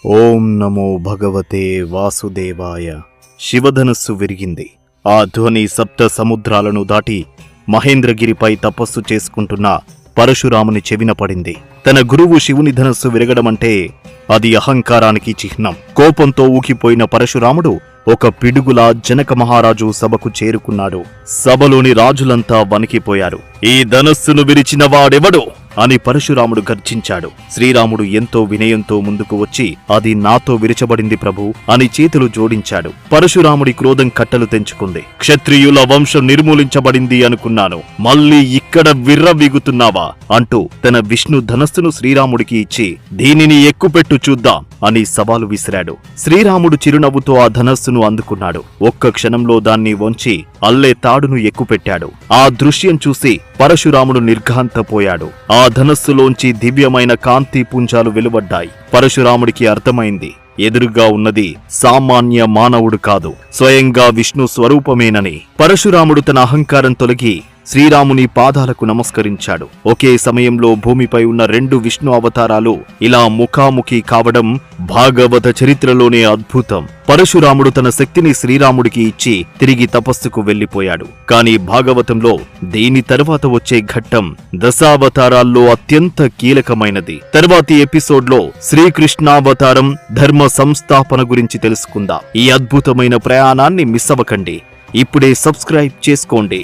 ఓం నమో భగవతే వాసుదేవాయ. శివధనస్సు విరిగింది. ఆ ధ్వని సప్త సముద్రాలను దాటి మహేంద్రగిరిపై తపస్సు చేసుకుంటున్న పరశురాముని చెవిన పడింది. తన గురువు శివుని ధనస్సు విరగడమంటే అది అహంకారానికి చిహ్నం. కోపంతో ఊకిపోయిన పరశురాముడు ఒక పిడుగులా జనక మహారాజు సభకు చేరుకున్నాడు. సభలోని రాజులంతా వణికిపోయారు. ఈ ధనస్సును విరిచిన వాడెవడు అని పరశురాముడు గర్జించాడు. శ్రీరాముడు ఎంతో వినయంతో ముందుకు వచ్చి అది నాతో విరచబడింది ప్రభు అని చేతులు జోడించాడు. పరశురాముడి క్రోధం కట్టలు తెంచుకుంది. క్షత్రియుల వంశం నిర్మూలించబడింది అనుకున్నాను, మళ్ళీ ఇక్కడ విర్రవీగుతున్నావా అంటూ తన విష్ణు ధనస్సును శ్రీరాముడికి ఇచ్చి దీనిని ఎక్కుపెట్టు చూద్దాం అని సవాలు విసిరాడు. శ్రీరాముడు చిరునవ్వుతో ఆ ధనస్సును అందుకున్నాడు. ఒక్క క్షణంలో దాన్ని వంచి అల్లే తాడును ఎక్కుపెట్టాడు. ఆ దృశ్యం చూసి పరశురాముడు నిర్ఘాంతపోయాడు. ఆ ధనస్సులోంచి దివ్యమైన కాంతి పుంజాలు వెలువడ్డాయి. పరశురాముడికి అర్థమైంది, ఎదురుగా ఉన్నది సామాన్య మానవుడు కాదు, స్వయంగా విష్ణు స్వరూపమేనని. పరశురాముడు తన అహంకారం తొలగి శ్రీరాముని పాదాలకు నమస్కరించాడు. ఒకే సమయంలో భూమిపై ఉన్న రెండు విష్ణు అవతారాలు ఇలా ముఖాముఖి కావడం భాగవత చరిత్రలోనే అద్భుతం. పరశురాముడు తన శక్తిని శ్రీరాముడికి ఇచ్చి తిరిగి తపస్సుకు వెళ్లిపోయాడు. కాని భాగవతంలో దీని తర్వాత వచ్చే ఘట్టం దశావతారాల్లో అత్యంత కీలకమైనది. తర్వాతి ఎపిసోడ్లో శ్రీకృష్ణావతారం ధర్మ సంస్థాపన గురించి తెలుసుకుందాం. ఈ అద్భుతమైన ప్రయాణాన్ని మిస్ అవ్వకండి. ఇప్పుడే సబ్స్క్రైబ్ చేసుకోండి.